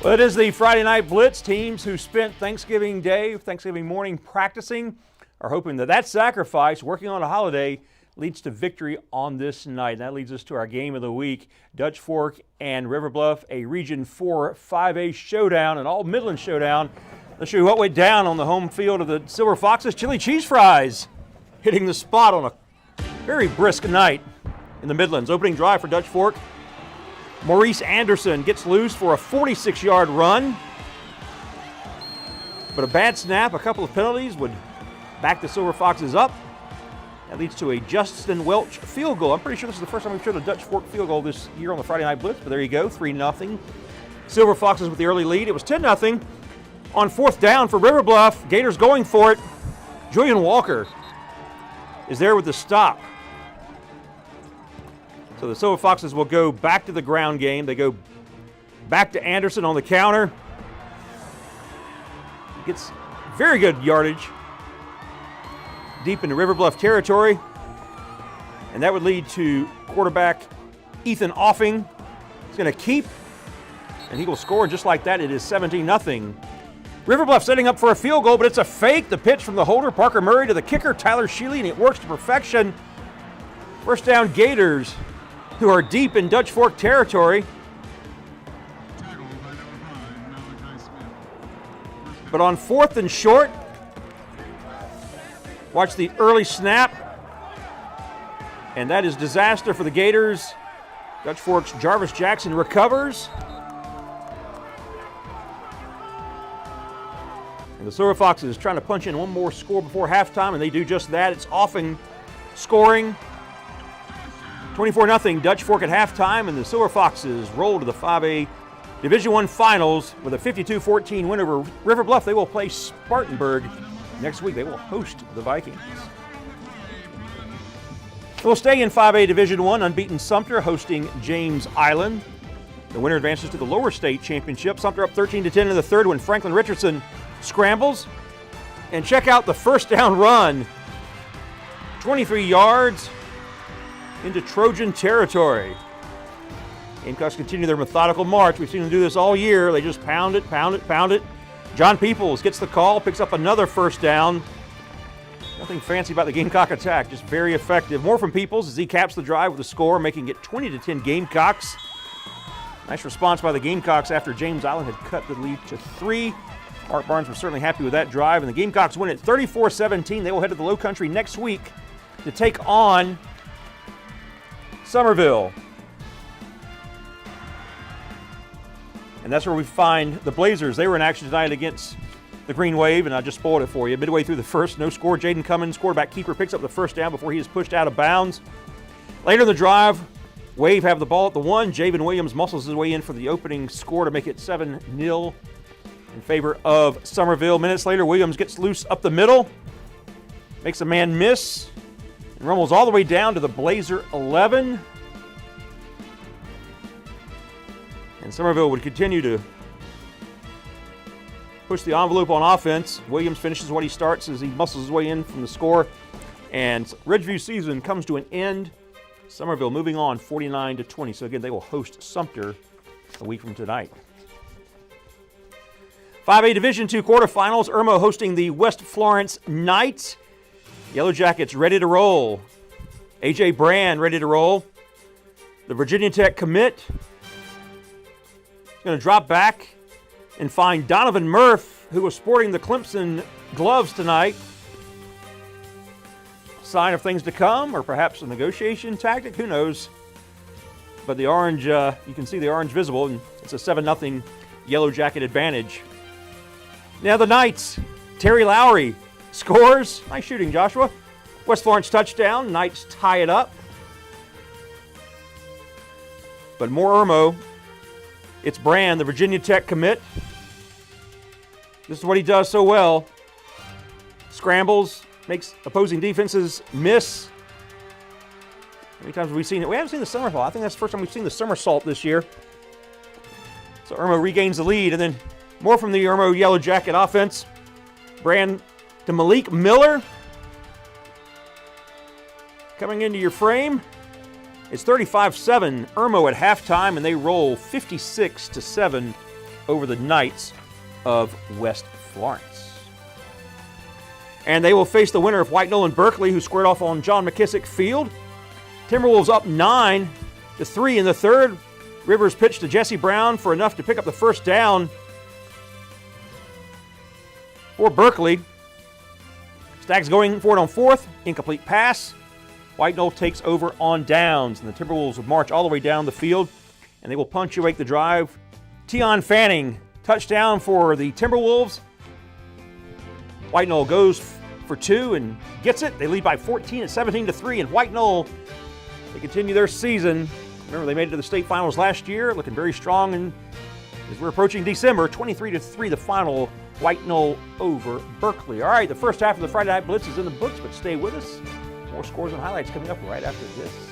Well, it is the Friday Night Blitz. Teams who spent Thanksgiving Day, Thanksgiving morning practicing are hoping that sacrifice, working on a holiday, leads to victory on this night. And that leads us to our game of the week. Dutch Fork and River Bluff, a Region 4 5A showdown, an all-Midland showdown. Let's show you what went down on the home field of the Silver Foxes. Chili cheese fries hitting the spot on a very brisk night in the Midlands. Opening drive for Dutch Fork. Maurice Anderson gets loose for a 46-yard run. But a bad snap, a couple of penalties would back the Silver Foxes up. That leads to a Justin Welch field goal. I'm pretty sure this is the first time we've shown a Dutch Fork field goal this year on the Friday Night Blitz, but there you go, 3-0. Silver Foxes with the early lead. It was 10-0 on fourth down for River Bluff. Gators going for it. Julian Walker is there with the stop. So the Silver Foxes will go back to the ground game. They go back to Anderson on the counter. Gets very good yardage deep into River Bluff territory. And that would lead to quarterback Ethan Offing. He's going to keep, and he will score just like that. It is 17-0. River Bluff setting up for a field goal, but it's a fake. The pitch from the holder, Parker Murray, to the kicker, Tyler Sheely, and it works to perfection. First down, Gators, who are deep in Dutch Fork territory. But on fourth and short, watch the early snap. And that is disaster for the Gators. Dutch Fork's Jarvis Jackson recovers. And the Silver Foxes trying to punch in one more score before halftime, and they do just that. It's Offing scoring. 24-0 Dutch Fork at halftime, and the Silver Foxes roll to the 5A Division I Finals with a 52-14 win over River Bluff. They will play Spartanburg next week. They will host the Vikings. We'll stay in 5A Division I, unbeaten Sumter hosting James Island. The winner advances to the lower state championship. Sumter up 13-10 in the third when Franklin Richardson scrambles. And check out the first down run. 23 yards into Trojan territory. Gamecocks continue their methodical march. We've seen them do this all year. They just pound it, pound it, pound it. John Peoples gets the call, picks up another first down. Nothing fancy about the Gamecock attack, just very effective. More from Peoples as he caps the drive with a score, making it 20-10 Gamecocks. Nice response by the Gamecocks after James Island had cut the lead to 3. Art Barnes was certainly happy with that drive, and the Gamecocks win at 34-17. They will head to the Low Country next week to take on Somerville. And that's where we find the Blazers. They were in action tonight against the Green Wave, and I just spoiled it for you. Midway through the first, no score. Jaden Cummins, quarterback keeper, picks up the first down before he is pushed out of bounds. Later in the drive, Wave have the ball at the 1. Javen Williams muscles his way in for the opening score to make it 7-0 in favor of Somerville. Minutes later, Williams gets loose up the middle, makes a man miss, and rumbles all the way down to the Blazer 11. And Somerville would continue to push the envelope on offense. Williams finishes what he starts as he muscles his way in from the score. And Ridgeview season comes to an end. Somerville moving on 49-20. So again, they will host Sumter a week from tonight. 5A Division II quarterfinals. Irmo hosting the West Florence Knights. Yellow Jackets ready to roll. A.J. Brand ready to roll. The Virginia Tech commit going to drop back and find Donovan Murph, who was sporting the Clemson gloves tonight. Sign of things to come, or perhaps a negotiation tactic, who knows. But the orange, you can see the orange visible, and it's a 7-0 Yellow Jacket advantage. Now the Knights, Terry Lowry scores. Nice shooting, Joshua. West Florence touchdown, Knights tie it up. But more Irmo. It's Brand, the Virginia Tech commit. This is what he does so well. Scrambles, makes opposing defenses miss. How many times have we seen it? We haven't seen the somersault. I think that's the first time we've seen the somersault this year. So Irmo regains the lead, and then more from the Irmo Yellow Jacket offense. Brand to Malik Miller. Coming into your frame. It's 35-7 Irmo at halftime, and they roll 56-7 over the Knights of West Florence. And they will face the winner of White Knoll and Berkeley, who squared off on John McKissick Field. Timberwolves up 9-3 in the third. Rivers pitched to Jesse Brown for enough to pick up the first down for Berkeley. Stags going for it on fourth. Incomplete pass. White Knoll takes over on downs, and the Timberwolves will march all the way down the field, and they will punctuate the drive. Tion Fanning, touchdown for the Timberwolves. White Knoll goes for two and gets it. They lead by 14 at 17-3, and White Knoll, they continue their season. Remember, they made it to the state finals last year, looking very strong, and as we're approaching December, 23-3 the final. White Knoll over Berkeley. All right, the first half of the Friday Night Blitz is in the books, but stay with us. More scores and highlights coming up right after this.